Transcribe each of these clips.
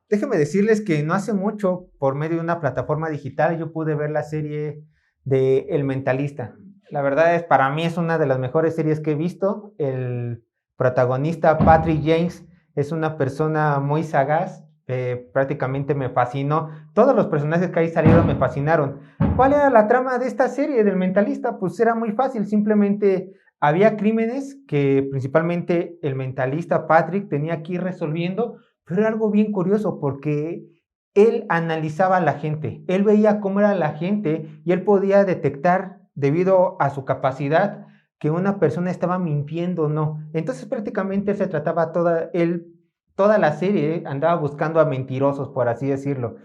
Déjenme decirles que no hace mucho, por medio de una plataforma digital, yo pude ver la serie de El Mentalista. La verdad es, para mí es una de las mejores series que he visto. El protagonista, Patrick James, es una persona muy sagaz. Prácticamente me fascinó. Todos los personajes que ahí salieron me fascinaron. ¿Cuál era la trama de esta serie del Mentalista? Pues era muy fácil. Simplemente había crímenes que principalmente el mentalista Patrick tenía que ir resolviendo, pero era algo bien curioso porque él analizaba a la gente, él veía cómo era la gente y él podía detectar, debido a su capacidad, que una persona estaba mintiendo o no. Entonces prácticamente se trataba toda la serie, andaba buscando a mentirosos, por así decirlo.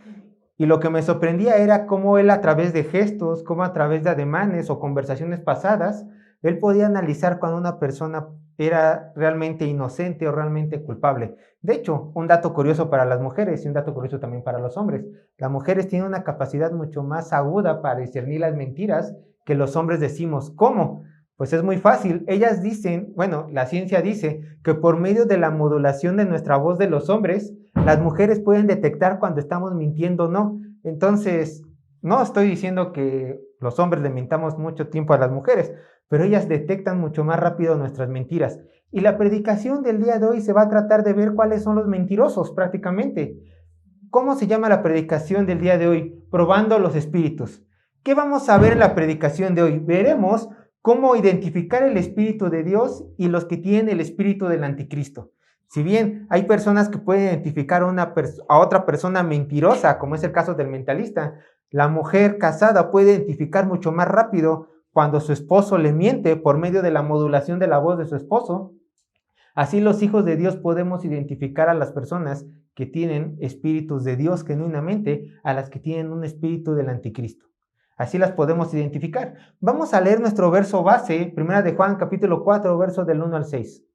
Y lo que me sorprendía era cómo él, a través de gestos, cómo a través de ademanes o conversaciones pasadas, él podía analizar cuando una persona era realmente inocente o realmente culpable. De hecho, un dato curioso para las mujeres y un dato curioso también para los hombres. Las mujeres tienen una capacidad mucho más aguda para discernir las mentiras que los hombres decimos. ¿Cómo? Pues es muy fácil. Ellas dicen, bueno, la ciencia dice que por medio de la modulación de nuestra voz de los hombres, las mujeres pueden detectar cuando estamos mintiendo o no. Entonces, no estoy diciendo que los hombres le mintamos mucho tiempo a las mujeres, pero ellas detectan mucho más rápido nuestras mentiras. Y la predicación del día de hoy se va a tratar de ver cuáles son los mentirosos prácticamente. ¿Cómo se llama la predicación del día de hoy? Probando los espíritus. ¿Qué vamos a ver en la predicación de hoy? Veremos cómo identificar el espíritu de Dios y los que tienen el espíritu del anticristo. Si bien hay personas que pueden identificar a otra persona mentirosa, como es el caso del mentalista, la mujer casada puede identificar mucho más rápido cuando su esposo le miente por medio de la modulación de la voz de su esposo. Así los hijos de Dios podemos identificar a las personas que tienen espíritus de Dios genuinamente, a las que tienen un espíritu del anticristo. Así las podemos identificar. Vamos a leer nuestro verso base, Primera de Juan, capítulo 4, verso del 1 al 6,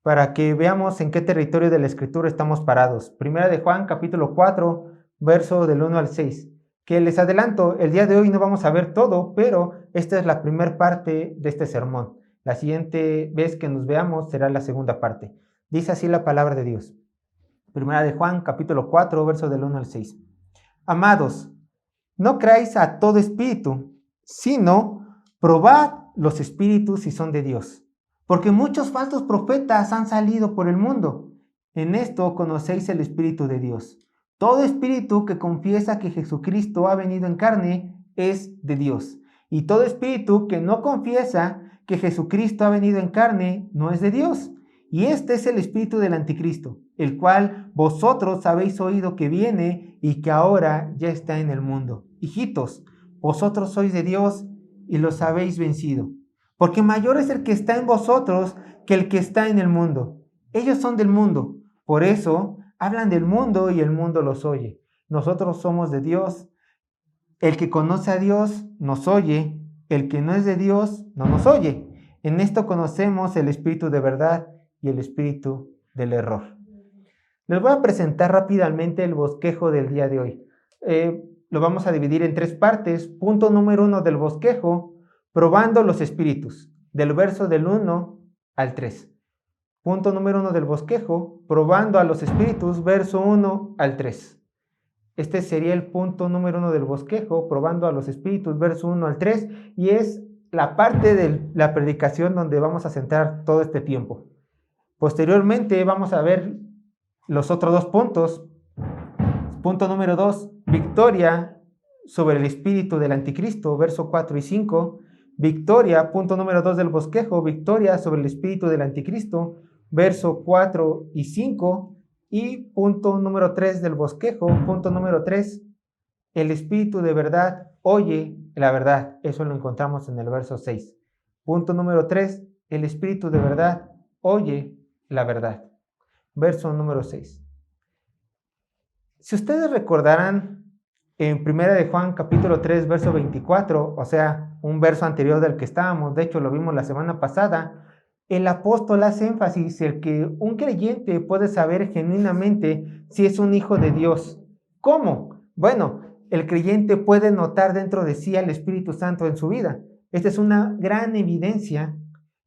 para que veamos en qué territorio de la Escritura estamos parados. Primera de Juan, capítulo 4, verso del 1 al 6. Que les adelanto, el día de hoy no vamos a ver todo, pero esta es la primera parte de este sermón. La siguiente vez que nos veamos será la segunda parte. Dice así la palabra de Dios. Primera de Juan, capítulo 4, verso del 1 al 6. Amados, no creáis a todo espíritu, sino probad los espíritus si son de Dios. Porque muchos falsos profetas han salido por el mundo. En esto conocéis el Espíritu de Dios. Todo espíritu que confiesa que Jesucristo ha venido en carne es de Dios. Y todo espíritu que no confiesa que Jesucristo ha venido en carne no es de Dios. Y este es el espíritu del anticristo, el cual vosotros habéis oído que viene y que ahora ya está en el mundo. Hijitos, vosotros sois de Dios y los habéis vencido, porque mayor es el que está en vosotros que el que está en el mundo. Ellos son del mundo, por eso hablan del mundo y el mundo los oye. Nosotros somos de Dios. El que conoce a Dios nos oye, el que no es de Dios no nos oye. En esto conocemos el espíritu de verdad y el espíritu del error. Les voy a presentar rápidamente el bosquejo del día de hoy. Lo vamos a dividir en tres partes. Punto número 1 del bosquejo, probando los espíritus, del verso del 1 al 3. Punto número 1 del bosquejo, probando a los espíritus, verso 1 al 3. Este sería el punto número 1 del bosquejo, probando a los espíritus, verso 1 al 3, y es la parte de la predicación donde vamos a centrar todo este tiempo. Posteriormente vamos a ver los otros dos puntos. Punto número 2, victoria sobre el espíritu del anticristo, verso 4 y 5. Victoria, punto número 2 del bosquejo, victoria sobre el espíritu del anticristo, verso 4 y 5. Y punto número 3 del bosquejo, punto número 3, el espíritu de verdad oye la verdad. Eso lo encontramos en el verso 6. Punto número 3, el espíritu de verdad oye la verdad. Verso número 6. Si ustedes recordarán, en Primera de Juan capítulo 3, verso 24, o sea, un verso anterior del que estábamos, de hecho lo vimos la semana pasada, el apóstol hace énfasis en que un creyente puede saber genuinamente si es un hijo de Dios. ¿Cómo? Bueno, el creyente puede notar dentro de sí al Espíritu Santo en su vida. Esta es una gran evidencia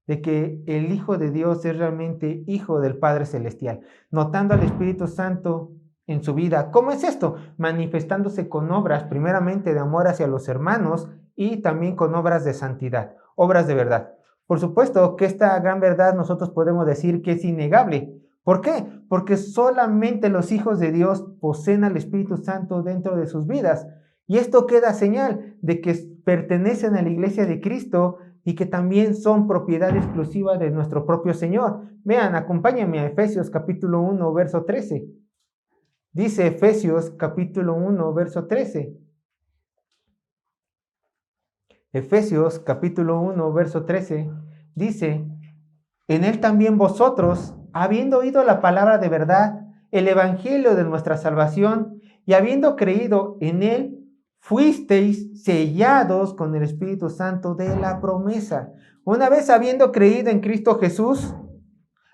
de que el Hijo de Dios es realmente hijo del Padre Celestial, notando al Espíritu Santo en su vida. ¿Cómo es esto? Manifestándose con obras, primeramente de amor hacia los hermanos y también con obras de santidad, obras de verdad. Por supuesto que esta gran verdad nosotros podemos decir que es innegable. ¿Por qué? Porque solamente los hijos de Dios poseen al Espíritu Santo dentro de sus vidas. Y esto queda señal de que pertenecen a la iglesia de Cristo y que también son propiedad exclusiva de nuestro propio Señor. Vean, acompáñenme a Efesios capítulo 1, verso 13. Dice Efesios capítulo 1, verso 13. Efesios capítulo 1, verso 13. Dice, en él también vosotros, habiendo oído la palabra de verdad, el evangelio de nuestra salvación, y habiendo creído en él, fuisteis sellados con el Espíritu Santo de la promesa. Una vez habiendo creído en Cristo Jesús,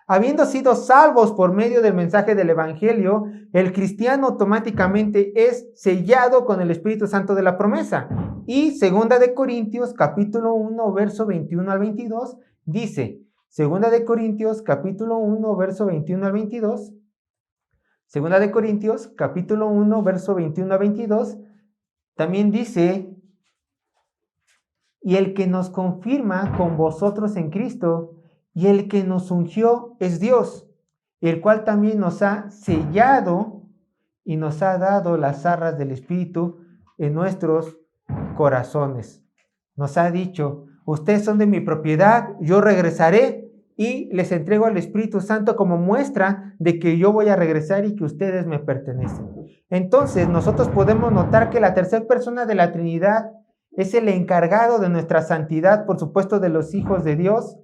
habiendo sido salvos por medio del mensaje del evangelio, el cristiano automáticamente es sellado con el Espíritu Santo de la promesa. Y segunda de Corintios capítulo 1, verso 21 al 22, dice, segunda de Corintios capítulo 1, verso 21 al 22, segunda de Corintios capítulo 1, verso 21 al 22, también dice, y el que nos confirma con vosotros en Cristo, y el que nos ungió es Dios, el cual también nos ha sellado y nos ha dado las arras del Espíritu en nuestros corazones. Nos ha dicho, ustedes son de mi propiedad, yo regresaré y les entrego al Espíritu Santo como muestra de que yo voy a regresar y que ustedes me pertenecen. Entonces nosotros podemos notar que la tercera persona de la Trinidad es el encargado de nuestra santidad, por supuesto de los hijos de Dios,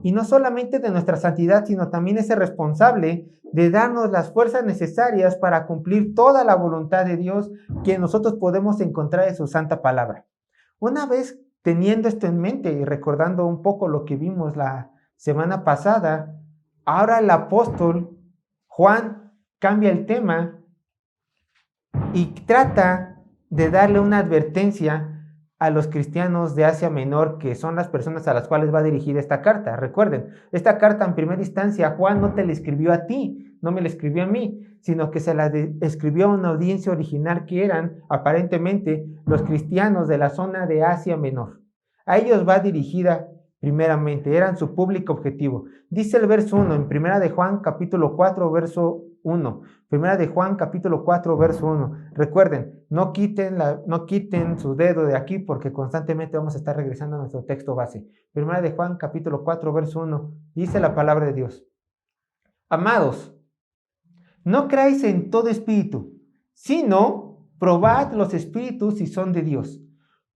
y no solamente de nuestra santidad, sino también es el responsable de darnos las fuerzas necesarias para cumplir toda la voluntad de Dios que nosotros podemos encontrar en su santa palabra. Una vez teniendo esto en mente y recordando un poco lo que vimos la semana pasada, ahora el apóstol Juan cambia el tema y trata de darle una advertencia a los cristianos de Asia Menor, que son las personas a las cuales va dirigida esta carta. Recuerden, esta carta en primera instancia Juan no te la escribió a ti, no me la escribió a mí, sino que se la escribió a una audiencia original que eran aparentemente los cristianos de la zona de Asia Menor. A ellos va dirigida primeramente, eran su público objetivo. Dice el verso 1 en primera de Juan capítulo 4 verso 1. Primera de Juan capítulo 4 verso 1. Recuerden, no quiten su dedo de aquí porque constantemente vamos a estar regresando a nuestro texto base. Primera de Juan capítulo 4 verso 1. Dice la palabra de Dios. Amados, no creáis en todo espíritu, sino probad los espíritus si son de Dios,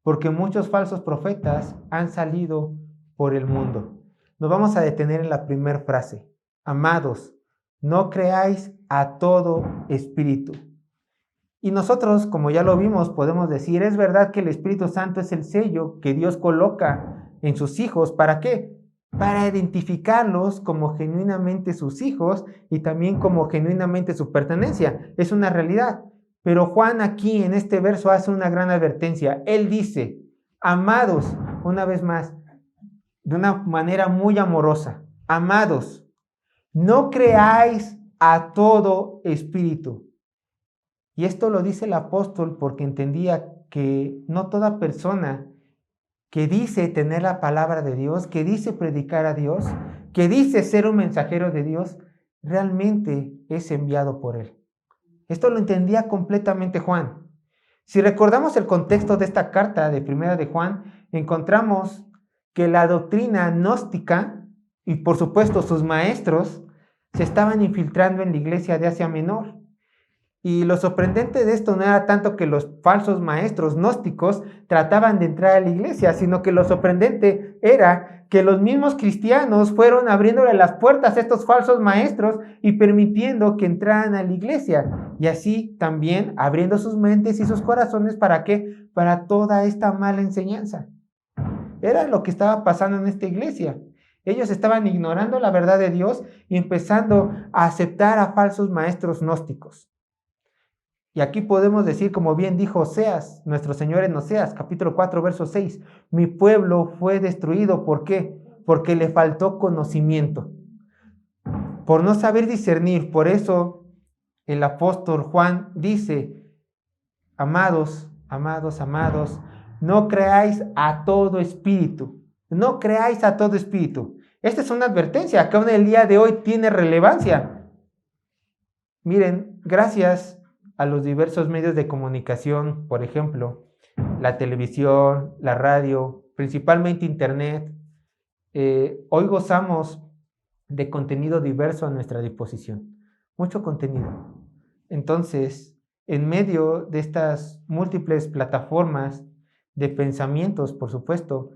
porque muchos falsos profetas han salido por el mundo. Nos vamos a detener en la primera frase. Amados, no creáis a todo espíritu. Y nosotros, como ya lo vimos, podemos decir, es verdad que el Espíritu Santo es el sello que Dios coloca en sus hijos. ¿Para qué? Para identificarlos como genuinamente sus hijos y también como genuinamente su pertenencia. Es una realidad. Pero Juan aquí en este verso hace una gran advertencia. Él dice, amados, una vez más, de una manera muy amorosa, amados, no creáis a todo espíritu. Y esto lo dice el apóstol porque entendía que no toda persona que dice tener la palabra de Dios, que dice predicar a Dios, que dice ser un mensajero de Dios, realmente es enviado por él. Esto lo entendía completamente Juan. Si recordamos el contexto de esta carta de primera de Juan, encontramos que la doctrina gnóstica y por supuesto sus maestros se estaban infiltrando en la iglesia de Asia Menor. Y lo sorprendente de esto no era tanto que los falsos maestros gnósticos trataban de entrar a la iglesia, sino que lo sorprendente era que los mismos cristianos fueron abriéndole las puertas a estos falsos maestros y permitiendo que entraran a la iglesia. Y así también abriendo sus mentes y sus corazones, ¿para qué? Para toda esta mala enseñanza. Era lo que estaba pasando en esta iglesia. Ellos estaban ignorando la verdad de Dios y empezando a aceptar a falsos maestros gnósticos. Y aquí podemos decir, como bien dijo Oseas, nuestro Señor en Oseas, capítulo 4, verso 6, mi pueblo fue destruido. ¿Por qué? Porque le faltó conocimiento. Por no saber discernir. Por eso el apóstol Juan dice: amados, amados, amados, no creáis a todo espíritu. No creáis a todo espíritu. Esta es una advertencia que aún el día de hoy tiene relevancia. Miren, gracias a los diversos medios de comunicación, por ejemplo, la televisión, la radio, principalmente internet, hoy gozamos de contenido diverso a nuestra disposición. Mucho contenido. Entonces, en medio de estas múltiples plataformas de pensamientos, por supuesto,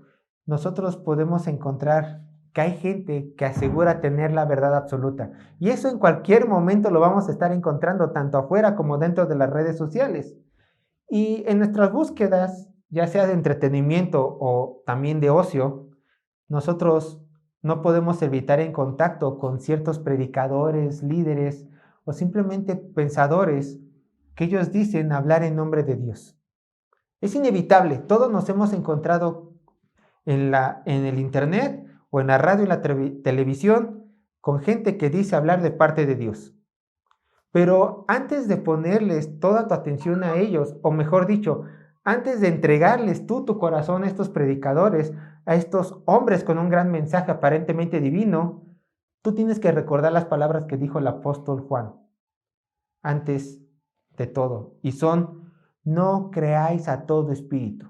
nosotros podemos encontrar que hay gente que asegura tener la verdad absoluta. Y eso en cualquier momento lo vamos a estar encontrando, tanto afuera como dentro de las redes sociales. Y en nuestras búsquedas, ya sea de entretenimiento o también de ocio, nosotros no podemos evitar en contacto con ciertos predicadores, líderes o simplemente pensadores que ellos dicen hablar en nombre de Dios. Es inevitable, todos nos hemos encontrado en el internet o en la radio y la televisión con gente que dice hablar de parte de Dios. Pero antes de ponerles toda tu atención a ellos, o mejor dicho, antes de entregarles tú tu corazón a estos predicadores, a estos hombres con un gran mensaje aparentemente divino, tú tienes que recordar las palabras que dijo el apóstol Juan antes de todo, y son: no creáis a todo espíritu.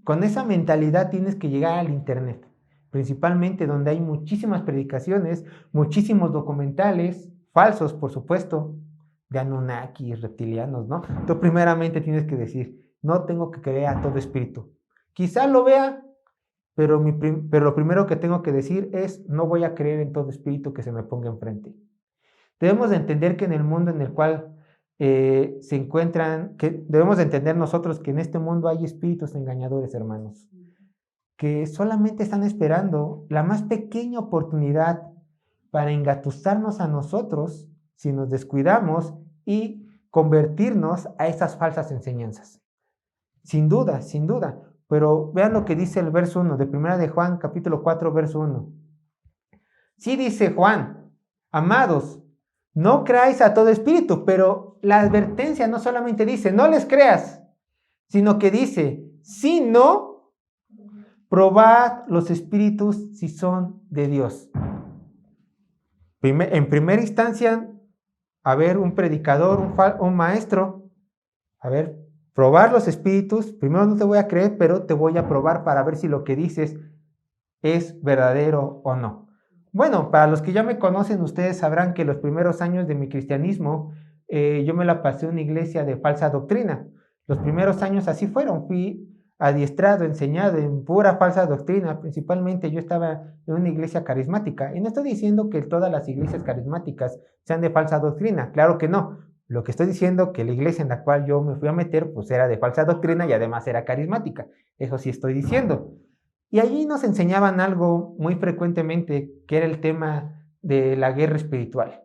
Con esa mentalidad tienes que llegar al internet, principalmente donde hay muchísimas predicaciones, muchísimos documentales, falsos por supuesto, de Anunnaki, reptilianos, ¿no? Tú primeramente tienes que decir: no tengo que creer a todo espíritu. Quizá lo vea, pero lo primero que tengo que decir es: no voy a creer en todo espíritu que se me ponga enfrente. Debemos de entender que en el mundo en el cual se encuentran, que debemos de entender nosotros que en este mundo hay espíritus engañadores, hermanos, que solamente están esperando la más pequeña oportunidad para engatusarnos a nosotros si nos descuidamos y convertirnos a esas falsas enseñanzas. Sin duda, sin duda. Pero vean lo que dice el verso 1 de 1 de Juan, capítulo 4, verso 1. Sí dice Juan: amados, no creáis a todo espíritu, pero la advertencia no solamente dice: no les creas, sino que dice: si no, probad los espíritus si son de Dios. En primera instancia, a ver, un predicador, un maestro, a ver, probar los espíritus. Primero no te voy a creer, pero te voy a probar para ver si lo que dices es verdadero o no. Bueno, para los que ya me conocen, ustedes sabrán que los primeros años de mi cristianismo, yo me la pasé en una iglesia de falsa doctrina. Los primeros años así fueron, fui adiestrado, enseñado en pura falsa doctrina. Principalmente yo estaba en una iglesia carismática. Y no estoy diciendo que todas las iglesias carismáticas sean de falsa doctrina, claro que no. Lo que estoy diciendo que la iglesia en la cual yo me fui a meter, pues era de falsa doctrina y además era carismática. Eso sí estoy diciendo. Y allí nos enseñaban algo muy frecuentemente, que era el tema de la guerra espiritual.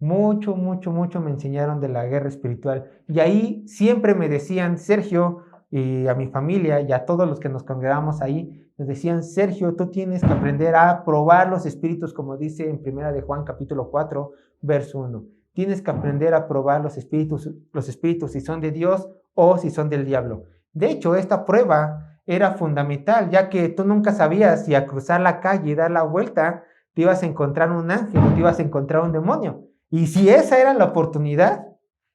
Mucho, mucho, mucho me enseñaron de la guerra espiritual. Y ahí siempre me decían: Sergio, y a mi familia y a todos los que nos congregamos ahí, nos decían: Sergio, tú tienes que aprender a probar los espíritus, como dice en 1 de Juan capítulo 4, verso 1. Tienes que aprender a probar los espíritus si son de Dios o si son del diablo. De hecho, esta prueba era fundamental, ya que tú nunca sabías si a cruzar la calle y dar la vuelta te ibas a encontrar un ángel o te ibas a encontrar un demonio. Y si esa era la oportunidad,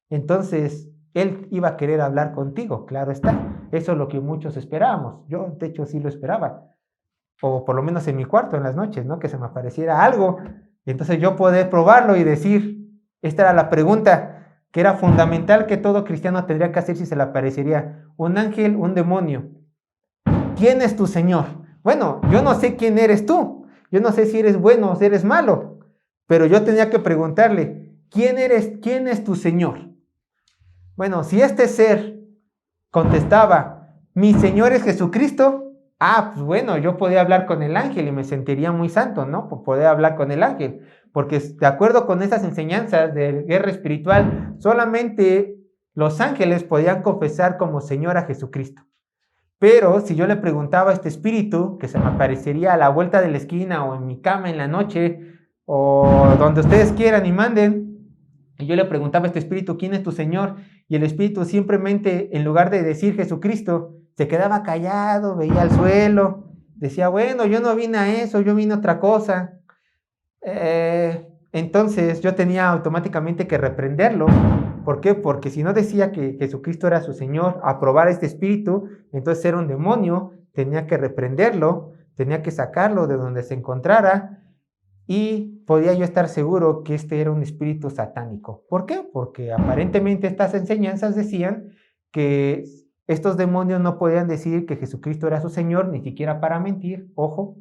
entonces él iba a querer hablar contigo, claro está. Eso es lo que muchos esperábamos. Yo, de hecho, sí lo esperaba. O por lo menos en mi cuarto en las noches, ¿no? Que se me apareciera algo. Y entonces yo poder probarlo y decir: esta era la pregunta que era fundamental que todo cristiano tendría que hacer si se le aparecería un ángel, un demonio. ¿Quién es tu Señor? Bueno, yo no sé quién eres tú. Yo no sé si eres bueno o si eres malo. Pero yo tenía que preguntarle: ¿quién es tu Señor? Bueno, si este ser contestaba: mi Señor es Jesucristo, pues bueno, yo podía hablar con el ángel y me sentiría muy santo, ¿no? Por poder hablar con el ángel. Porque de acuerdo con esas enseñanzas de guerra espiritual, solamente los ángeles podían confesar como Señor a Jesucristo. Pero si yo le preguntaba a este espíritu, que se me aparecería a la vuelta de la esquina o en mi cama en la noche, o donde ustedes quieran y manden, Y yo le preguntaba a este espíritu, ¿quién es tu Señor? Y el espíritu simplemente, en lugar de decir Jesucristo, se quedaba callado, veía al suelo, decía, bueno, yo no vine a eso, yo vine a otra cosa. Entonces yo tenía automáticamente que reprenderlo. ¿Por qué? Porque si no decía que Jesucristo era su Señor, aprobar este espíritu, entonces era un demonio, tenía que reprenderlo, tenía que sacarlo de donde se encontrara y podía yo estar seguro que este era un espíritu satánico. ¿Por qué? Porque aparentemente estas enseñanzas decían que estos demonios no podían decir que Jesucristo era su Señor, ni siquiera para mentir, ojo,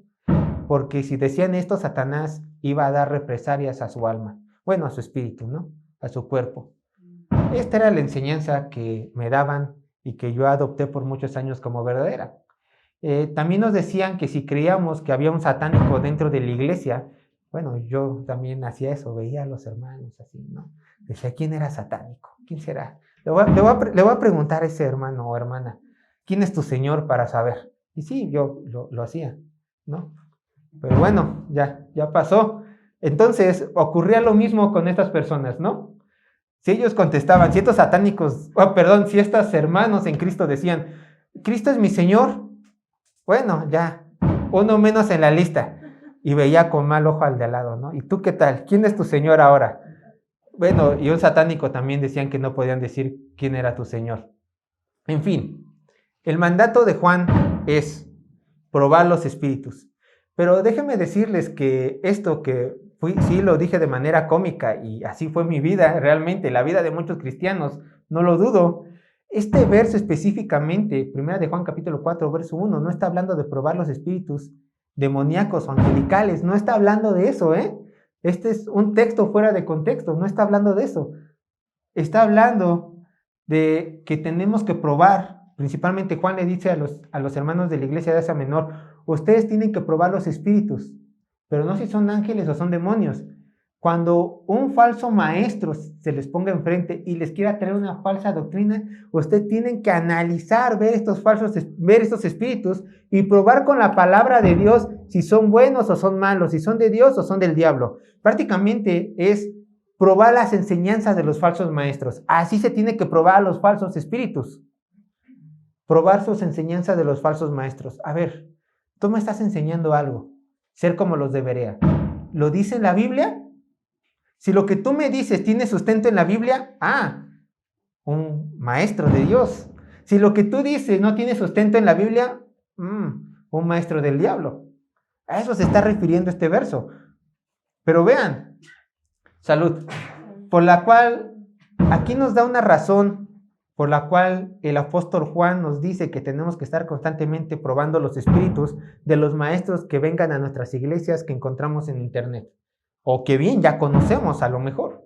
porque si decían esto, Satanás iba a dar represalias a su alma, bueno, a su espíritu, ¿no? A su cuerpo. Esta era la enseñanza que me daban y que yo adopté por muchos años como verdadera. También nos decían que si creíamos que había un satánico dentro de la iglesia, bueno, yo también hacía eso, veía a los hermanos así, ¿no? Decía, ¿quién era satánico? ¿Quién será? Le voy a preguntar a ese hermano o hermana, ¿quién es tu Señor para saber? Y sí, yo lo hacía, ¿no? Pero bueno, ya pasó. Entonces, ocurría lo mismo con estas personas, ¿no? Si ellos contestaban, si estos satánicos, si estos hermanos en Cristo decían, Cristo es mi Señor, bueno, ya, uno menos en la lista. Y veía con mal ojo al de al lado, ¿no? ¿Y tú qué tal? ¿Quién es tu Señor ahora? Bueno, y un satánico también decían que no podían decir quién era tu Señor. En fin, el mandato de Juan es probar los espíritus. Pero déjenme decirles que esto que sí lo dije de manera cómica y así fue mi vida, realmente, la vida de muchos cristianos, no lo dudo. Este verso específicamente, 1 de Juan capítulo 4, verso 1, no está hablando de probar los espíritus demoníacos o angelicales, no está hablando de eso, ¿eh? Este es un texto fuera de contexto, no está hablando de eso. Está hablando de que tenemos que probar, principalmente Juan le dice a los hermanos de la iglesia de Asia Menor, ustedes tienen que probar los espíritus, pero no si son ángeles o son demonios. Cuando un falso maestro se les ponga enfrente y les quiera traer una falsa doctrina, ustedes tienen que analizar, ver estos espíritus y probar con la palabra de Dios si son buenos o son malos, si son de Dios o son del diablo. Prácticamente es probar las enseñanzas de los falsos maestros. Así se tiene que probar a los falsos espíritus. Probar sus enseñanzas de los falsos maestros. A ver, tú me estás enseñando algo. Ser como los de Berea. ¿Lo dice en la Biblia? Si lo que tú me dices tiene sustento en la Biblia, un maestro de Dios. Si lo que tú dices no tiene sustento en la Biblia, un maestro del diablo. A eso se está refiriendo este verso. Pero vean, salud, por la cual aquí nos da una razón por la cual el apóstol Juan nos dice que tenemos que estar constantemente probando los espíritus de los maestros que vengan a nuestras iglesias que encontramos en internet, o que bien ya conocemos a lo mejor.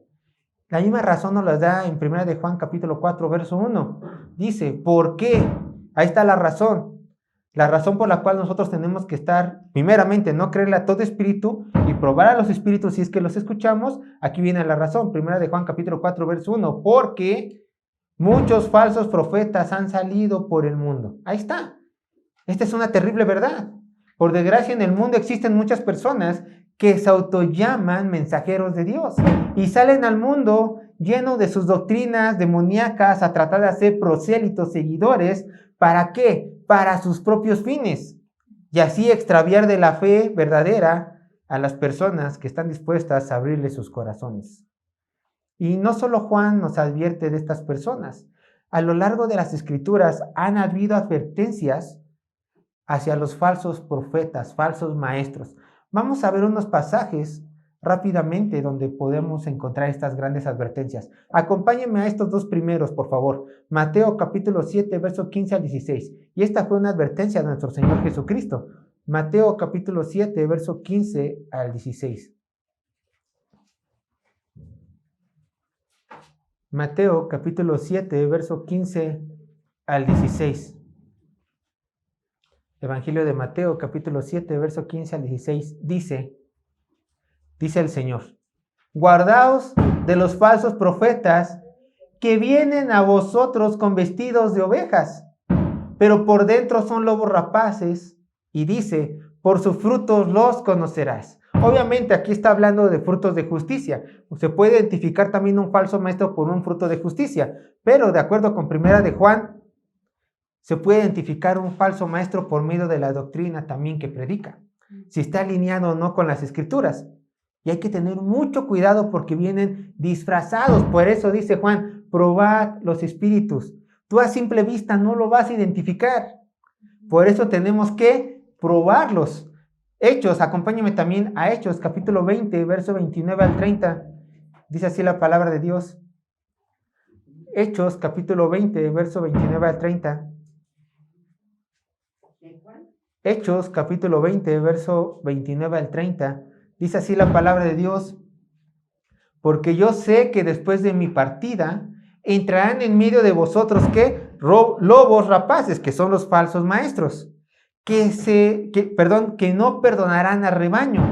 La misma razón nos la da en 1 de Juan capítulo 4, verso 1. Dice, ¿por qué? Ahí está la razón. La razón por la cual nosotros tenemos que estar, primeramente, no creerle a todo espíritu y probar a los espíritus si es que los escuchamos. Aquí viene la razón, 1 de Juan capítulo 4, verso 1. Porque muchos falsos profetas han salido por el mundo. Ahí está. Esta es una terrible verdad. Por desgracia, en el mundo existen muchas personas que se autollaman mensajeros de Dios y salen al mundo llenos de sus doctrinas demoníacas a tratar de hacer prosélitos seguidores. ¿Para qué? Para sus propios fines. Y así extraviar de la fe verdadera a las personas que están dispuestas a abrirle sus corazones. Y no solo Juan nos advierte de estas personas. A lo largo de las Escrituras han habido advertencias hacia los falsos profetas, falsos maestros. Vamos a ver unos pasajes rápidamente donde podemos encontrar estas grandes advertencias. Acompáñenme a estos dos primeros, por favor. Mateo capítulo 7, verso 15 al 16. Y esta fue una advertencia de nuestro Señor Jesucristo. Mateo capítulo 7, verso 15 al 16. Mateo capítulo 7, verso 15 al 16. Evangelio de Mateo capítulo 7, verso 15 al 16. Dice el Señor, guardaos de los falsos profetas que vienen a vosotros con vestidos de ovejas, pero por dentro son lobos rapaces. Y dice, por sus frutos los conocerás. Obviamente aquí está hablando de frutos de justicia. Se puede identificar también un falso maestro por un fruto de justicia, pero de acuerdo con Primera de Juan, se puede identificar un falso maestro por medio de la doctrina también que predica, si está alineado o no con las escrituras. Y hay que tener mucho cuidado porque vienen disfrazados. Por eso dice Juan, probad los espíritus. Tú a simple vista no lo vas a identificar. Por eso tenemos que probarlos. Hechos, acompáñame también a Hechos, capítulo 20, verso 29 al 30. Dice así la palabra de Dios. Hechos, capítulo 20, verso 29 al 30. Hechos, capítulo 20, verso 29 al 30. Dice así la palabra de Dios. Porque yo sé que después de mi partida entrarán en medio de vosotros que lobos rapaces, que son los falsos maestros, que no perdonarán al rebaño.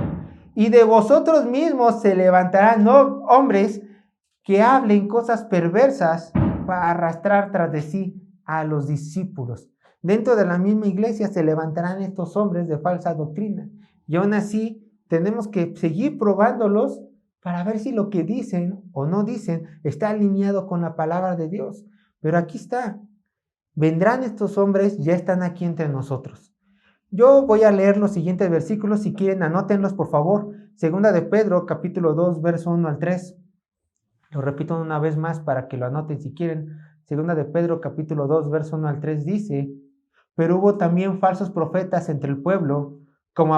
Y de vosotros mismos se levantarán hombres que hablen cosas perversas para arrastrar tras de sí a los discípulos. Dentro de la misma iglesia se levantarán estos hombres de falsa doctrina. Y aún así tenemos que seguir probándolos para ver si lo que dicen o no dicen está alineado con la palabra de Dios. Pero aquí está. Vendrán estos hombres, ya están aquí entre nosotros. Yo voy a leer los siguientes versículos. Si quieren, anótenlos, por favor. Segunda de Pedro, capítulo 2, verso 1 al 3. Lo repito una vez más para que lo anoten si quieren. Segunda de Pedro, capítulo 2, verso 1 al 3 dice: pero hubo también falsos profetas entre el pueblo, como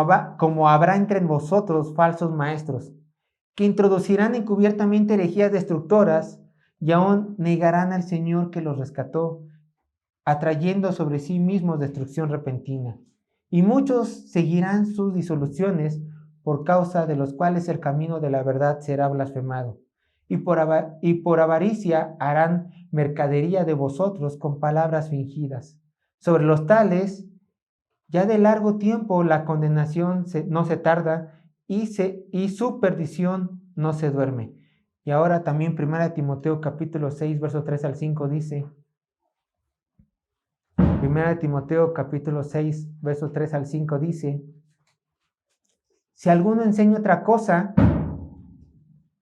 habrá entre vosotros falsos maestros, que introducirán encubiertamente herejías destructoras y aún negarán al Señor que los rescató, atrayendo sobre sí mismos destrucción repentina. Y muchos seguirán sus disoluciones, por causa de los cuales el camino de la verdad será blasfemado. Y por avaricia harán mercadería de vosotros con palabras fingidas. Sobre los tales, ya de largo tiempo la condenación no se tarda y su perdición no se duerme. Y ahora también 1 Timoteo capítulo 6, verso 3 al 5 dice: 1 Timoteo capítulo 6, verso 3 al 5 dice: si alguno enseña otra cosa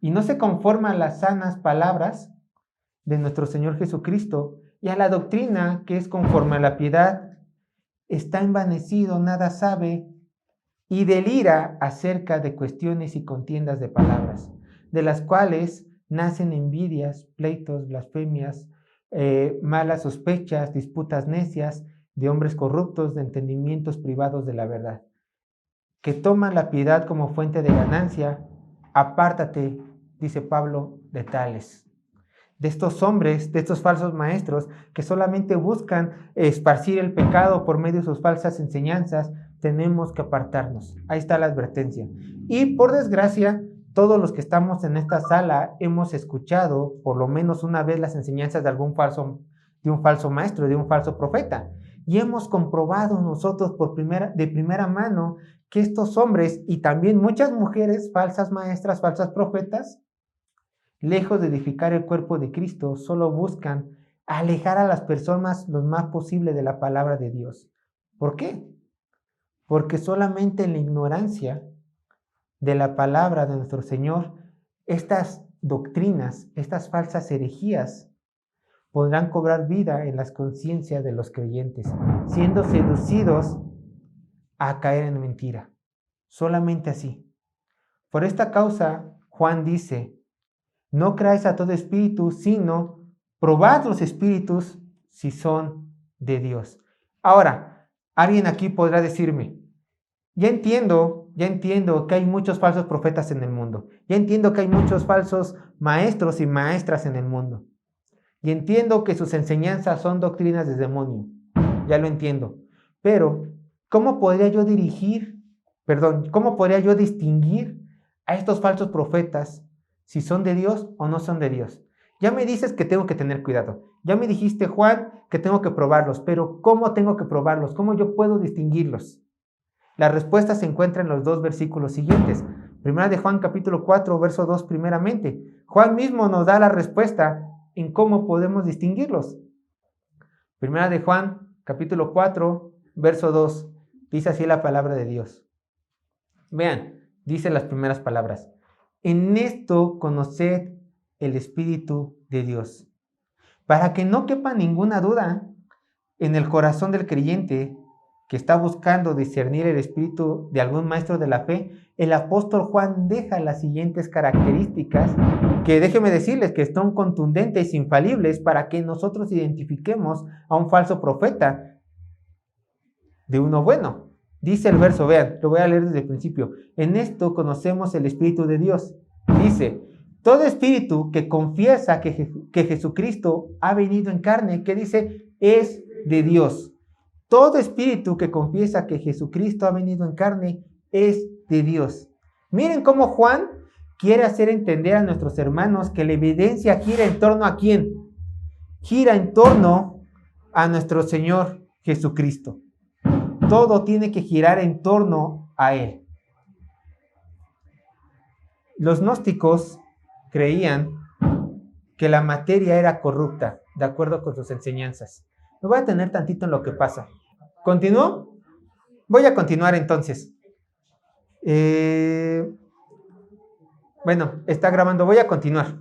y no se conforma a las sanas palabras de nuestro Señor Jesucristo y a la doctrina que es conforme a la piedad, está envanecido, nada sabe y delira acerca de cuestiones y contiendas de palabras, de las cuales nacen envidias, pleitos, blasfemias, malas sospechas, disputas necias, de hombres corruptos, de entendimientos privados de la verdad, que toman la piedad como fuente de ganancia. Apártate, dice Pablo, de tales. De estos hombres, de estos falsos maestros que solamente buscan esparcir el pecado por medio de sus falsas enseñanzas, tenemos que apartarnos. Ahí está la advertencia. Y por desgracia, todos los que estamos en esta sala hemos escuchado por lo menos una vez las enseñanzas de un falso maestro, de un falso profeta. Y hemos comprobado nosotros de primera mano que estos hombres y también muchas mujeres, falsas maestras, falsas profetas, lejos de edificar el cuerpo de Cristo, solo buscan alejar a las personas lo más posible de la palabra de Dios. ¿Por qué? Porque solamente en la ignorancia de la palabra de nuestro Señor, estas doctrinas, estas falsas herejías, podrán cobrar vida en las conciencias de los creyentes, siendo seducidos a caer en mentira. Solamente así. Por esta causa, Juan dice: no creáis a todo espíritu, sino probad los espíritus si son de Dios. Ahora, alguien aquí podrá decirme: ya entiendo que hay muchos falsos profetas en el mundo. Ya entiendo que hay muchos falsos maestros y maestras en el mundo. Y entiendo que sus enseñanzas son doctrinas de demonio. Ya lo entiendo. Pero, ¿cómo podría yo distinguir a estos falsos profetas si son de Dios o no son de Dios? Ya me dices que tengo que tener cuidado. Ya me dijiste, Juan, que tengo que probarlos. Pero, ¿cómo tengo que probarlos? ¿Cómo yo puedo distinguirlos? La respuesta se encuentra en los dos versículos siguientes. Primera de Juan capítulo 4, verso 2 primeramente. Juan mismo nos da la respuesta en cómo podemos distinguirlos. Primera de Juan capítulo 4, verso 2. Dice así la palabra de Dios. Vean, dice las primeras palabras. En esto conoced el Espíritu de Dios, para que no quepa ninguna duda en el corazón del creyente que está buscando discernir el espíritu de algún maestro de la fe. El apóstol Juan deja las siguientes características que déjenme decirles que son contundentes, infalibles, para que nosotros identifiquemos a un falso profeta de uno bueno. Dice el verso, vean, lo voy a leer desde el principio. En esto conocemos el Espíritu de Dios. Dice, todo espíritu que confiesa que Jesucristo ha venido en carne, ¿qué dice? Es de Dios. Todo espíritu que confiesa que Jesucristo ha venido en carne es de Dios. Miren cómo Juan quiere hacer entender a nuestros hermanos que la evidencia gira en torno a ¿quién? Gira en torno a nuestro Señor Jesucristo. Todo tiene que girar en torno a Él. Los gnósticos creían que la materia era corrupta, de acuerdo con sus enseñanzas. Me voy a detener tantito en lo que pasa. ¿Continúo? Voy a continuar entonces. Bueno, está grabando, voy a continuar.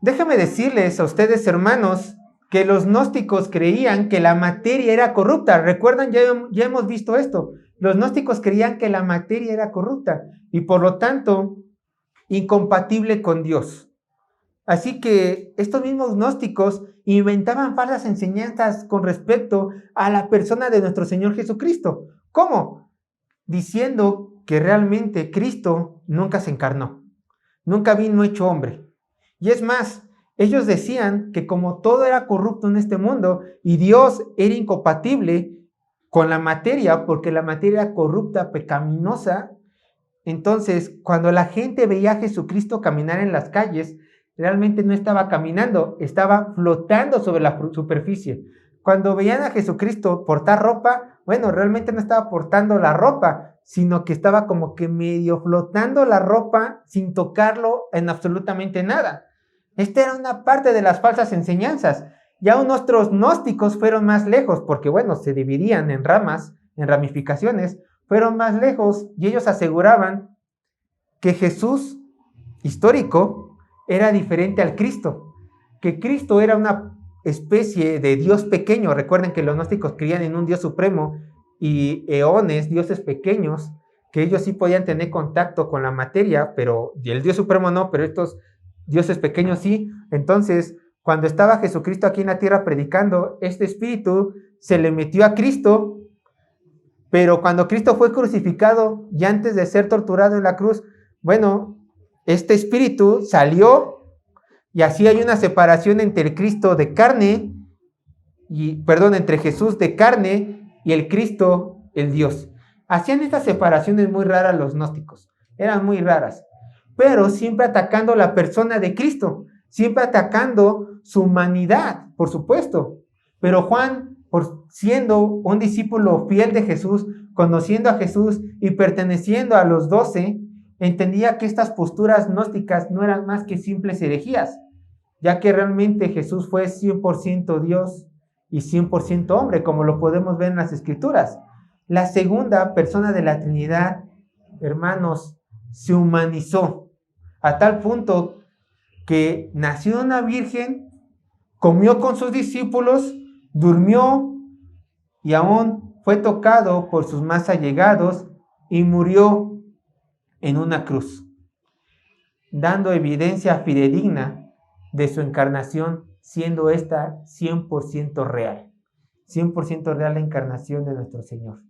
Déjame decirles a ustedes, hermanos, que los gnósticos creían que la materia era corrupta. ¿Recuerdan? Ya hemos visto esto. Los gnósticos creían que la materia era corrupta y por lo tanto incompatible con Dios. Así que estos mismos gnósticos inventaban falsas enseñanzas con respecto a la persona de nuestro Señor Jesucristo. ¿Cómo? Diciendo que realmente Cristo nunca se encarnó, nunca vino hecho hombre. Y es más, ellos decían que como todo era corrupto en este mundo y Dios era incompatible con la materia, porque la materia era corrupta, pecaminosa, entonces cuando la gente veía a Jesucristo caminar en las calles, realmente no estaba caminando, estaba flotando sobre la superficie. Cuando veían a Jesucristo portar ropa, bueno, realmente no estaba portando la ropa, sino que estaba como que medio flotando la ropa sin tocarlo en absolutamente nada. Esta era una parte de las falsas enseñanzas. Ya nuestros gnósticos fueron más lejos, porque bueno, se dividían en ramas, en ramificaciones, fueron más lejos y ellos aseguraban que Jesús histórico era diferente al Cristo, que Cristo era una especie de Dios pequeño. Recuerden que los gnósticos creían en un Dios supremo y eones, dioses pequeños, que ellos sí podían tener contacto con la materia, pero y el Dios supremo no, pero estos dioses pequeños sí. Entonces, cuando estaba Jesucristo aquí en la tierra predicando, este espíritu se le metió a Cristo, pero cuando Cristo fue crucificado y antes de ser torturado en la cruz, bueno, este espíritu salió y así hay una separación entre Cristo de carne, entre Jesús de carne y el Cristo, el Dios. Hacían estas separaciones muy raras los gnósticos, eran muy raras, pero siempre atacando la persona de Cristo, siempre atacando su humanidad, por supuesto. Pero Juan, por siendo un discípulo fiel de Jesús, conociendo a Jesús y perteneciendo a los 12, entendía que estas posturas gnósticas no eran más que simples herejías, ya que realmente Jesús fue 100% Dios y 100% hombre, como lo podemos ver en las Escrituras. La segunda persona de la Trinidad, hermanos, se humanizó a tal punto que nació una virgen, comió con sus discípulos, durmió y aún fue tocado por sus más allegados y murió en una cruz, dando evidencia fidedigna de su encarnación, siendo esta 100% real. 100% real la encarnación de nuestro Señor.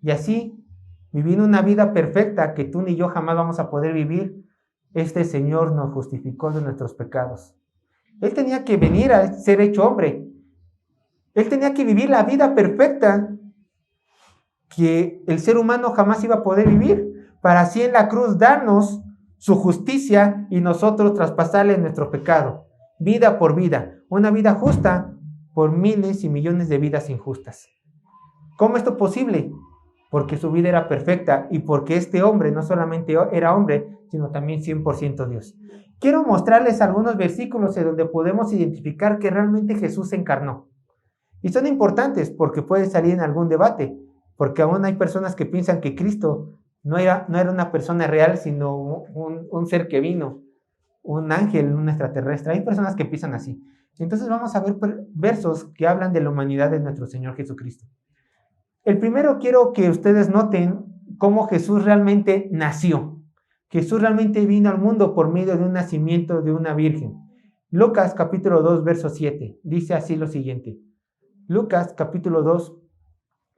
Y así, viviendo una vida perfecta que tú ni yo jamás vamos a poder vivir, este Señor nos justificó de nuestros pecados. Él tenía que venir a ser hecho hombre. Él tenía que vivir la vida perfecta que el ser humano jamás iba a poder vivir, para así en la cruz darnos su justicia y nosotros traspasarle nuestro pecado, vida por vida, una vida justa por miles y millones de vidas injustas. ¿Cómo es esto posible? Porque su vida era perfecta y porque este hombre no solamente era hombre, sino también 100% Dios. Quiero mostrarles algunos versículos en donde podemos identificar que realmente Jesús se encarnó. Y son importantes porque puede salir en algún debate, porque aún hay personas que piensan que Cristo no era una persona real, sino un ser que vino, un ángel, un extraterrestre. Hay personas que piensan así. Entonces vamos a ver versos que hablan de la humanidad de nuestro Señor Jesucristo. El primero, quiero que ustedes noten cómo Jesús realmente nació. Jesús realmente vino al mundo por medio de un nacimiento de una virgen. Lucas capítulo 2, verso 7, dice así lo siguiente. Lucas capítulo 2,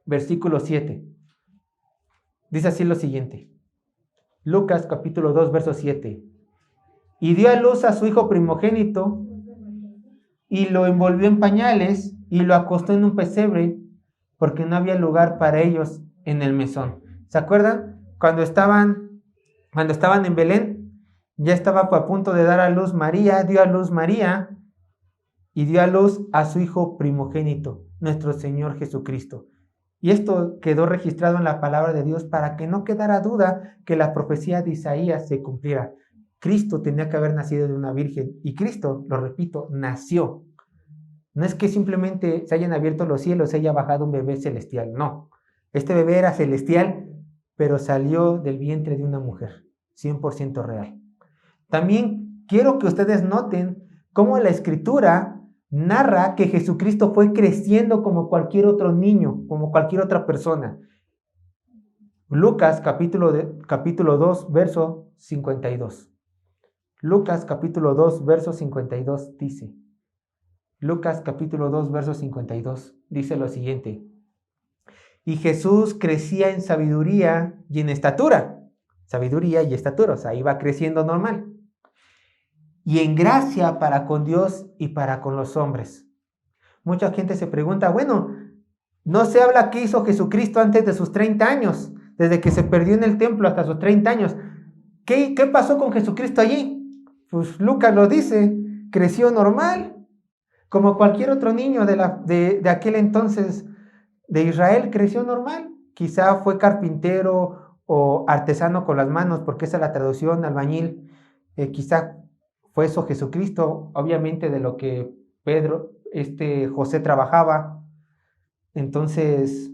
versículo 7. Dice así lo siguiente. Lucas capítulo 2, verso 7. Y dio a luz a su hijo primogénito y lo envolvió en pañales y lo acostó en un pesebre porque no había lugar para ellos en el mesón. ¿Se acuerdan? Cuando estaban en Belén, ya estaba a punto de dar a luz María, dio a luz María y dio a luz a su hijo primogénito, nuestro Señor Jesucristo. Y esto quedó registrado en la palabra de Dios para que no quedara duda que la profecía de Isaías se cumpliera. Cristo tenía que haber nacido de una virgen y Cristo, lo repito, nació. No es que simplemente se hayan abierto los cielos, se haya bajado un bebé celestial, no. Este bebé era celestial, pero salió del vientre de una mujer, 100% real. También quiero que ustedes noten cómo la Escritura narra que Jesucristo fue creciendo como cualquier otro niño, como cualquier otra persona. Lucas capítulo 2, verso 52. Lucas capítulo 2, verso 52 dice. Lucas capítulo 2, verso 52 dice lo siguiente. Y Jesús crecía en sabiduría y en estatura. Sabiduría y estatura, o sea, iba creciendo normal. Y en gracia para con Dios y para con los hombres. Mucha gente se pregunta, bueno, no se habla qué hizo Jesucristo antes de sus 30 años, desde que se perdió en el templo hasta sus 30 años. ¿Qué pasó con Jesucristo allí? Pues Lucas lo dice, creció normal, como cualquier otro niño de aquel entonces de Israel, creció normal. Quizá fue carpintero o artesano con las manos, porque esa es la traducción, albañil. Quizá fue eso Jesucristo, obviamente de lo que José trabajaba. Entonces,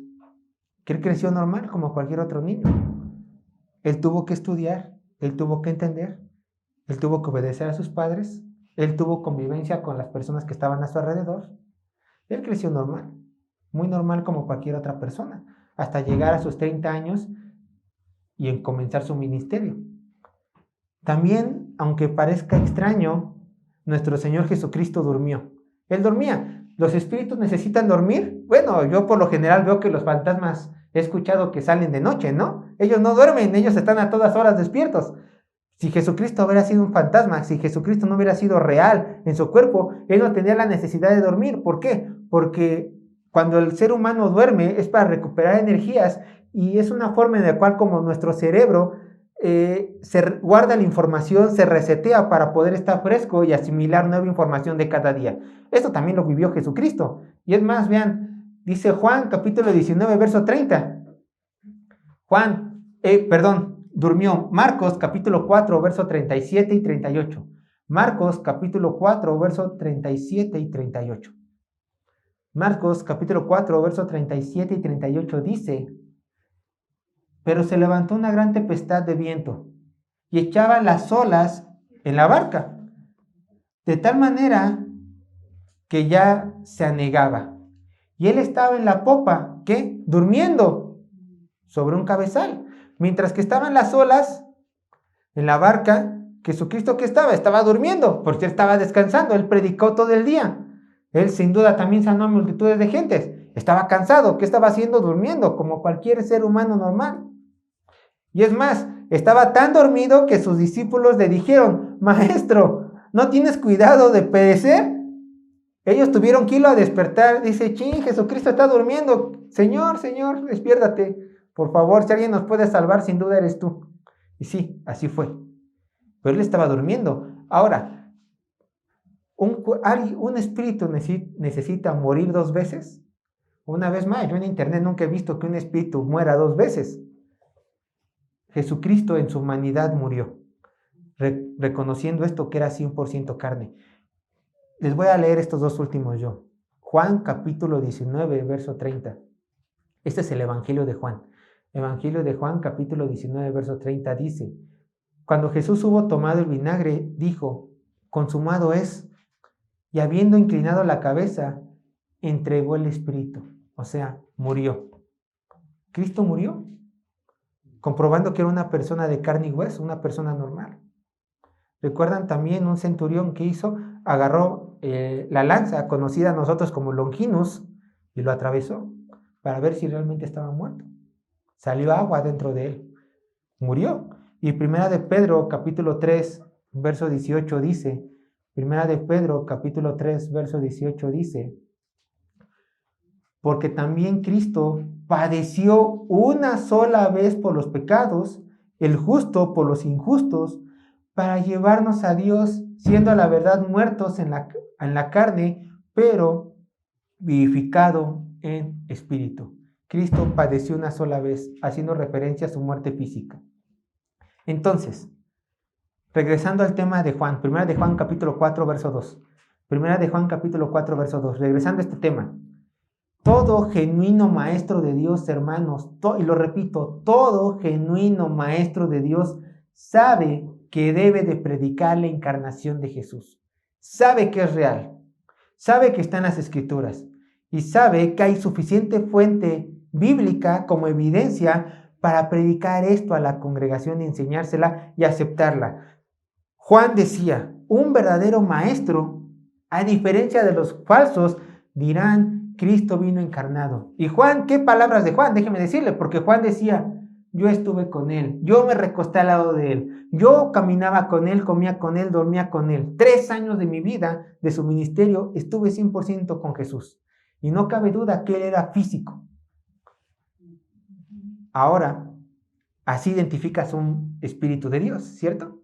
que él creció normal como cualquier otro niño. Él tuvo que estudiar, él tuvo que entender, él tuvo que obedecer a sus padres, él tuvo convivencia con las personas que estaban a su alrededor. Él creció normal, muy normal como cualquier otra persona, hasta llegar a sus 30 años y en comenzar su ministerio. También, aunque parezca extraño, nuestro Señor Jesucristo durmió. Él dormía. ¿Los espíritus necesitan dormir? Bueno, yo por lo general veo que los fantasmas he escuchado que salen de noche, ¿no? Ellos no duermen, ellos están a todas horas despiertos. Si Jesucristo hubiera sido un fantasma, si Jesucristo no hubiera sido real en su cuerpo, Él no tendría la necesidad de dormir. ¿Por qué? Porque cuando el ser humano duerme es para recuperar energías y es una forma en la cual como nuestro cerebro se guarda la información, se resetea para poder estar fresco y asimilar nueva información de cada día. Esto también lo vivió Jesucristo. Y es más, vean, dice Juan capítulo 19, verso 30. Durmió. Marcos capítulo 4, verso 37 y 38. Marcos capítulo 4, verso 37 y 38. Marcos capítulo 4, verso 37 y 38 dice: pero se levantó una gran tempestad de viento y echaba las olas en la barca, de tal manera que ya se anegaba. Y él estaba en la popa, ¿qué? Durmiendo sobre un cabezal. Mientras que estaban las olas en la barca, Jesucristo, ¿qué estaba? Estaba durmiendo, porque él estaba descansando. Él predicó todo el día. Él sin duda también sanó a multitudes de gentes. Estaba cansado. ¿Qué estaba haciendo? Durmiendo, como cualquier ser humano normal. Y es más, estaba tan dormido que sus discípulos le dijeron: maestro, ¿no tienes cuidado de perecer? Ellos tuvieron que irlo a despertar. Dice: ching, Jesucristo está durmiendo. Señor, despiértate. Por favor, si alguien nos puede salvar, sin duda eres tú. Y sí, así fue. Pero él estaba durmiendo. Ahora, ¿un espíritu necesita morir 2 veces? Una vez más, yo en internet nunca he visto que un espíritu muera 2 veces. Jesucristo en su humanidad murió, reconociendo esto que era 100% carne. Les voy a leer estos 2 últimos yo. Juan capítulo 19, verso 30. Este es el Evangelio de Juan. Evangelio de Juan, capítulo 19, verso 30 dice: cuando Jesús hubo tomado el vinagre, dijo: consumado es. Y habiendo inclinado la cabeza, entregó el espíritu. O sea, murió. Cristo murió, comprobando que era una persona de carne y hueso, una persona normal. ¿Recuerdan también un centurión que hizo? Agarró la lanza, conocida a nosotros como Longinus, y lo atravesó para ver si realmente estaba muerto. Salió agua dentro de él. Murió. Y Primera de Pedro, capítulo 3, verso 18 dice, Primera de Pedro, capítulo 3, verso 18 dice: porque también Cristo padeció una sola vez por los pecados, el justo por los injustos, para llevarnos a Dios, siendo a la verdad muertos en la carne, pero vivificado en espíritu. Cristo padeció una sola vez, haciendo referencia a su muerte física. Entonces, regresando al tema de Juan, Primera de Juan capítulo 4, verso 2. Primera de Juan capítulo 4, verso 2. Regresando a este tema. Todo genuino maestro de Dios, hermanos, y lo repito, todo genuino maestro de Dios sabe que debe de predicar la encarnación de Jesús. Sabe que es real, sabe que está en las Escrituras y sabe que hay suficiente fuente bíblica como evidencia para predicar esto a la congregación, enseñársela y aceptarla. Juan decía: un verdadero maestro, a diferencia de los falsos, dirán: Cristo vino encarnado. Y Juan, ¿qué palabras de Juan? Déjeme decirle, porque Juan decía: yo estuve con él, yo me recosté al lado de él, yo caminaba con él, comía con él, dormía con él. 3 años de mi vida, de su ministerio, estuve 100% con Jesús. Y no cabe duda que él era físico. Ahora, así identificas un espíritu de Dios, ¿cierto?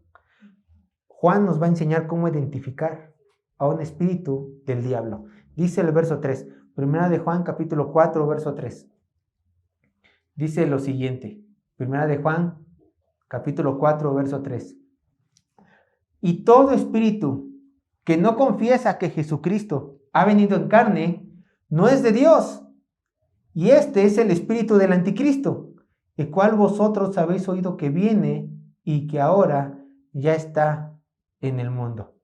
Juan nos va a enseñar cómo identificar a un espíritu del diablo. Dice el verso 3, Primera de Juan capítulo 4, verso 3. Dice lo siguiente, Primera de Juan capítulo 4, verso 3. Y todo espíritu que no confiesa que Jesucristo ha venido en carne, no es de Dios. Y este es el espíritu del anticristo, el cual vosotros habéis oído que viene y que ahora ya está en el mundo.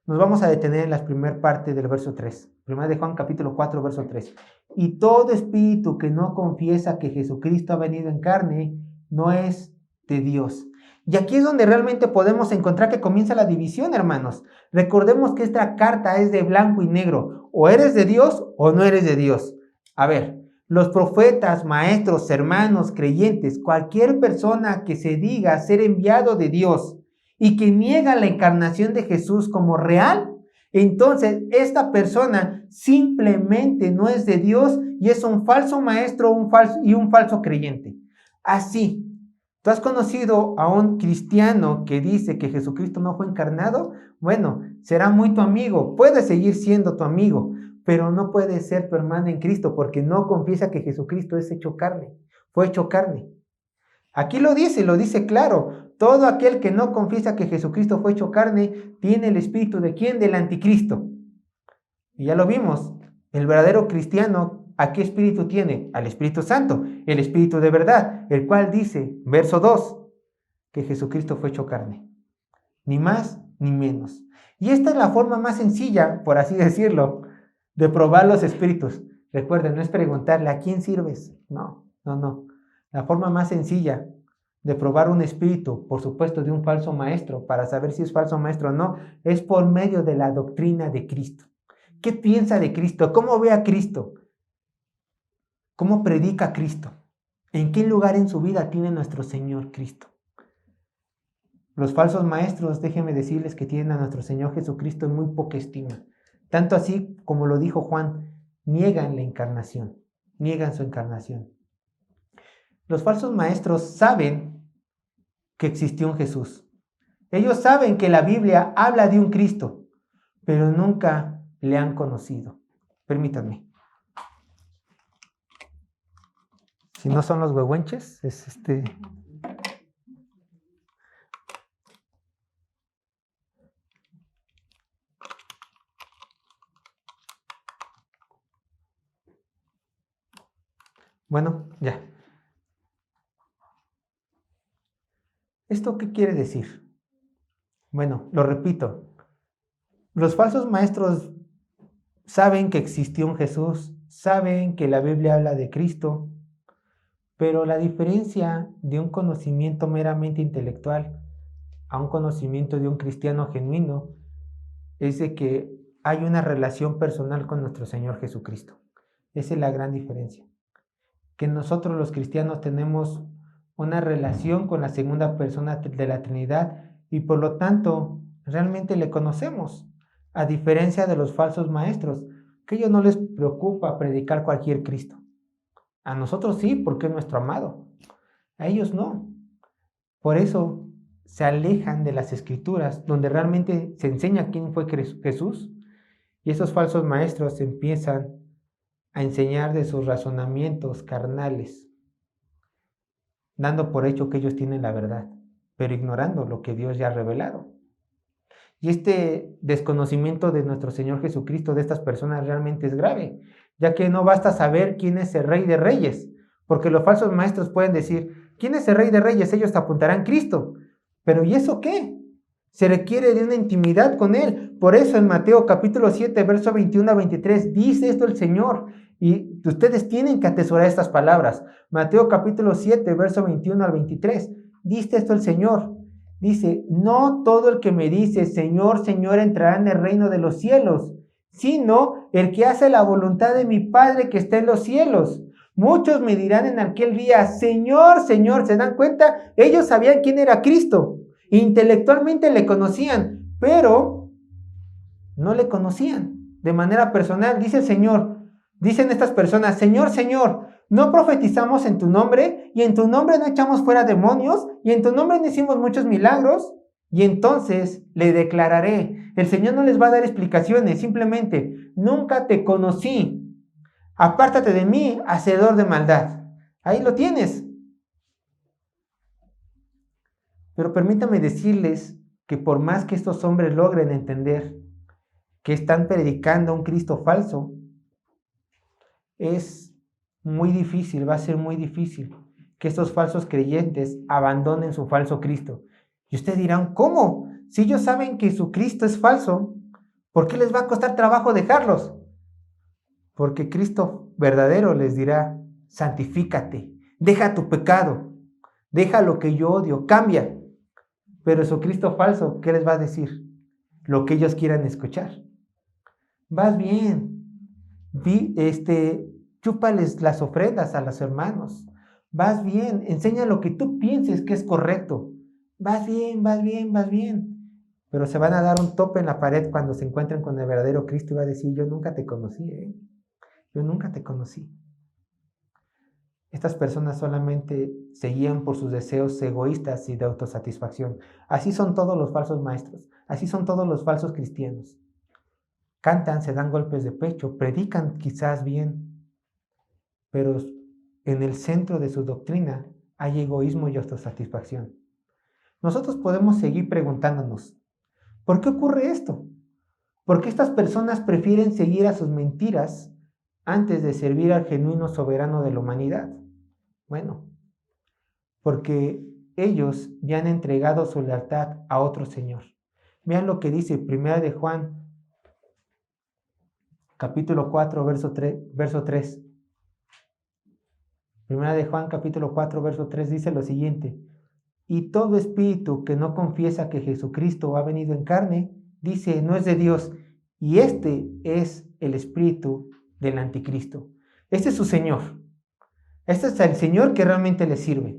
Nos vamos a detener en la primera parte del verso 3. Primera de Juan capítulo 4, verso 3. Y todo espíritu que no confiesa que Jesucristo ha venido en carne, no es de Dios. Y aquí es donde realmente podemos encontrar que comienza la división, hermanos. Recordemos que esta carta es de blanco y negro. O eres de Dios o no eres de Dios. A ver, los profetas, maestros, hermanos, creyentes, cualquier persona que se diga ser enviado de Dios y que niega la encarnación de Jesús como real, entonces esta persona simplemente no es de Dios y es un falso maestro un falso creyente. Así, ¿tú has conocido a un cristiano que dice que Jesucristo no fue encarnado? Bueno, será muy tu amigo, puede seguir siendo tu amigo, pero no puede ser tu hermano en Cristo porque no confiesa que Jesucristo es hecho carne, fue hecho carne. Aquí lo dice claro. Todo aquel que no confiesa que Jesucristo fue hecho carne tiene el espíritu de ¿quién? Del anticristo. Y ya lo vimos. El verdadero cristiano, ¿a qué espíritu tiene? Al Espíritu Santo, el espíritu de verdad, el cual dice, verso 2, que Jesucristo fue hecho carne. Ni más ni menos. Y esta es la forma más sencilla, por así decirlo, de probar los espíritus. Recuerden, no es preguntarle ¿a quién sirves? No. La forma más sencilla de probar un espíritu, por supuesto de un falso maestro, para saber si es falso maestro o no, es por medio de la doctrina de Cristo. ¿Qué piensa de Cristo? ¿Cómo ve a Cristo? ¿Cómo predica Cristo? ¿En qué lugar en su vida tiene nuestro Señor Cristo? Los falsos maestros, déjenme decirles que tienen a nuestro Señor Jesucristo en muy poca estima. Tanto así como lo dijo Juan, niegan la encarnación, niegan su encarnación. Los falsos maestros saben que existió un Jesús. Ellos saben que la Biblia habla de un Cristo, pero nunca le han conocido. Permítanme. Si no son los huehuenches, es Bueno, ya. ¿Esto qué quiere decir? Bueno, lo repito. Los falsos maestros saben que existió un Jesús, saben que la Biblia habla de Cristo, pero la diferencia de un conocimiento meramente intelectual a un conocimiento de un cristiano genuino es de que hay una relación personal con nuestro Señor Jesucristo. Esa es la gran diferencia. Que nosotros los cristianos tenemos una relación con la segunda persona de la Trinidad y por lo tanto realmente le conocemos, a diferencia de los falsos maestros, que a ellos no les preocupa predicar cualquier Cristo. A nosotros sí, porque es nuestro amado. A ellos no. Por eso se alejan de las escrituras, donde realmente se enseña quién fue Jesús, y esos falsos maestros empiezan a enseñar de sus razonamientos carnales, dando por hecho que ellos tienen la verdad, pero ignorando lo que Dios ya ha revelado. Y este desconocimiento de nuestro Señor Jesucristo de estas personas realmente es grave, ya que no basta saber quién es el Rey de Reyes, porque los falsos maestros pueden decir, ¿quién es el Rey de Reyes? Ellos te apuntarán a Cristo. Pero ¿y eso qué? Se requiere de una intimidad con Él. Por eso en Mateo capítulo 7, verso 21 a 23, dice esto el Señor. Y ustedes tienen que atesorar estas palabras. Mateo capítulo 7, verso 21 al 23. Dice esto el Señor. Dice, no todo el que me dice, Señor, Señor, entrará en el reino de los cielos, sino el que hace la voluntad de mi Padre que está en los cielos. Muchos me dirán en aquel día, Señor, Señor, ¿se dan cuenta? Ellos sabían quién era Cristo. Intelectualmente le conocían, pero no le conocían de manera personal. Dice el Señor, dicen estas personas, Señor, Señor, ¿no profetizamos en tu nombre? Y en tu nombre no echamos fuera demonios, y en tu nombre no hicimos muchos milagros. Y entonces le declararé, el Señor no les va a dar explicaciones, simplemente, nunca te conocí. Apártate de mí, hacedor de maldad. Ahí lo tienes. Pero permítame decirles que por más que estos hombres logren entender que están predicando un Cristo falso, es muy difícil, va a ser muy difícil que estos falsos creyentes abandonen su falso Cristo. Y ustedes dirán, ¿cómo? Si ellos saben que su Cristo es falso, ¿por qué les va a costar trabajo dejarlos? Porque Cristo verdadero les dirá, santifícate, deja tu pecado, deja lo que yo odio, cambia. Pero su Cristo falso, ¿qué les va a decir? Lo que ellos quieran escuchar. Vas bien, chúpales las ofrendas a los hermanos. Vas bien, enseña lo que tú pienses que es correcto. Vas bien, vas bien, vas bien. Pero se van a dar un tope en la pared cuando se encuentren con el verdadero Cristo y va a decir, yo nunca te conocí, yo nunca te conocí. Estas personas solamente se guían por sus deseos egoístas y de autosatisfacción. Así son todos los falsos maestros, así son todos los falsos cristianos. Cantan, se dan golpes de pecho, predican quizás bien, pero en el centro de su doctrina hay egoísmo y autosatisfacción. Nosotros podemos seguir preguntándonos, ¿por qué ocurre esto? ¿Por qué estas personas prefieren seguir a sus mentiras antes de servir al genuino soberano de la humanidad? Bueno, porque ellos ya han entregado su lealtad a otro Señor. Vean lo que dice 1 de Juan, capítulo 4, verso 3. 1 de Juan, capítulo 4, verso 3 dice lo siguiente. Y todo espíritu que no confiesa que Jesucristo ha venido en carne, dice, no es de Dios. Y este es el espíritu del anticristo. Este es su Señor. Este es el Señor que realmente le sirve.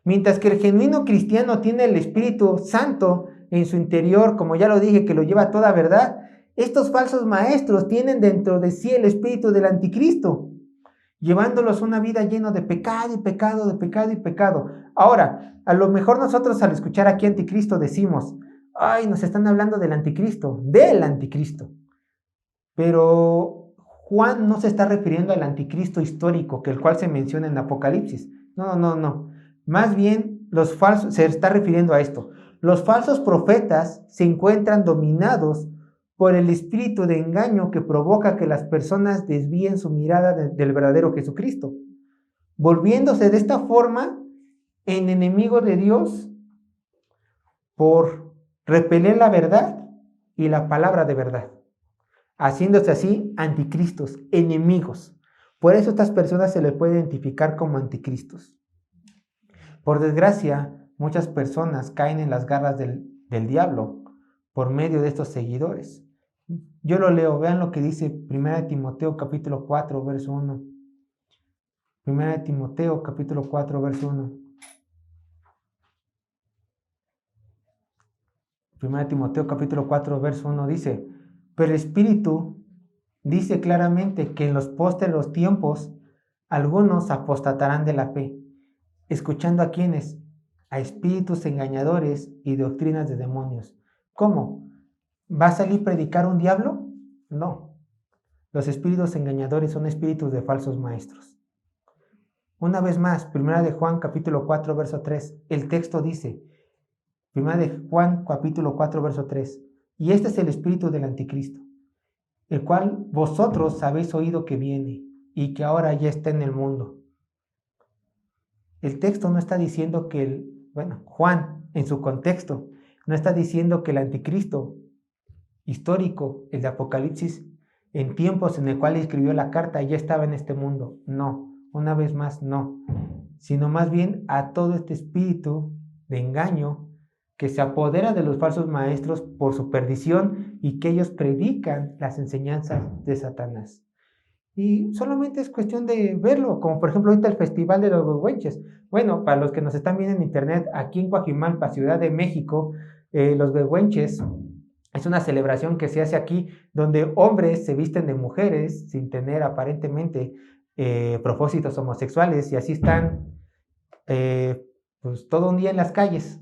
Mientras que el genuino cristiano tiene el Espíritu Santo en su interior, como ya lo dije, que lo lleva a toda verdad, estos falsos maestros tienen dentro de sí el espíritu del anticristo, llevándolos una vida llena de pecado y pecado, de pecado y pecado. Ahora, a lo mejor nosotros al escuchar aquí anticristo decimos, ay, nos están hablando del anticristo. Pero Juan no se está refiriendo al anticristo histórico, que el cual se menciona en Apocalipsis. No. Más bien, se está refiriendo a esto. Los falsos profetas se encuentran dominados por el espíritu de engaño que provoca que las personas desvíen su mirada del verdadero Jesucristo, volviéndose de esta forma en enemigo de Dios por repeler la verdad y la palabra de verdad, haciéndose así anticristos, enemigos. Por eso a estas personas se les puede identificar como anticristos. Por desgracia, muchas personas caen en las garras del diablo por medio de estos seguidores. Yo lo leo, vean lo que dice 1 Timoteo capítulo 4, verso 1. 1 Timoteo capítulo 4, verso 1. 1 Timoteo capítulo 4, verso 1 dice, pero el Espíritu dice claramente que en los postreros tiempos algunos apostatarán de la fe, escuchando a quienes, a espíritus engañadores y doctrinas de demonios. ¿Cómo? ¿Va a salir a predicar un diablo? No. Los espíritus engañadores son espíritus de falsos maestros. Una vez más, 1 de Juan capítulo 4, verso 3, el texto dice, 1 de Juan capítulo 4, verso 3, y este es el espíritu del anticristo, el cual vosotros habéis oído que viene y que ahora ya está en el mundo. El texto no está diciendo que Juan, en su contexto, no está diciendo que el anticristo histórico, el de Apocalipsis, en tiempos en el cual escribió la carta, ya estaba en este mundo. No, una vez más, no. Sino más bien a todo este espíritu de engaño que se apodera de los falsos maestros por su perdición y que ellos predican las enseñanzas de Satanás. Y solamente es cuestión de verlo, como por ejemplo ahorita el Festival de los Huehuenches. Bueno, para los que nos están viendo en internet, aquí en Coajimalpa, Ciudad de México, los Huehuenches es una celebración que se hace aquí donde hombres se visten de mujeres sin tener aparentemente propósitos homosexuales y así están pues todo un día en las calles.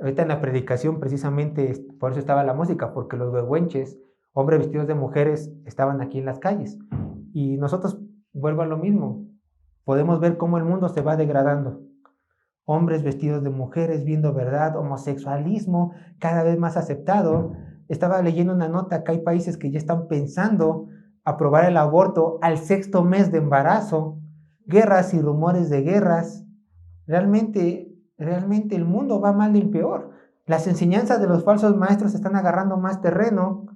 Ahorita en la predicación precisamente por eso estaba la música, porque los huehuenches, hombres vestidos de mujeres, estaban aquí en las calles. Y nosotros, vuelvo a lo mismo, podemos ver cómo el mundo se va degradando. Hombres vestidos de mujeres, viendo verdad, homosexualismo cada vez más aceptado. Estaba leyendo una nota que hay países que ya están pensando aprobar el aborto al 6º mes de embarazo, guerras y rumores de guerras. Realmente el mundo va mal y peor. Las enseñanzas de los falsos maestros están agarrando más terreno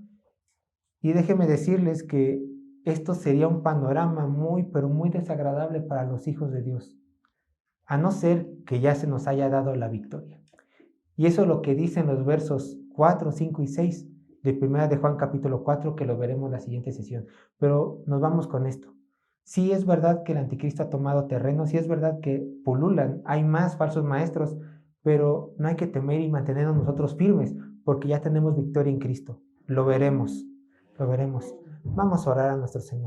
y déjenme decirles que esto sería un panorama muy, pero muy desagradable para los hijos de Dios, a no ser que ya se nos haya dado la victoria. Y eso es lo que dicen los versos 4, 5 y 6 de 1 de Juan capítulo 4, que lo veremos la siguiente sesión. Pero nos vamos con esto. Sí es verdad que el anticristo ha tomado terreno, sí es verdad que pululan, hay más falsos maestros, pero no hay que temer y mantenernos nosotros firmes, porque ya tenemos victoria en Cristo. Lo veremos, lo veremos. Vamos a orar a nuestro Señor.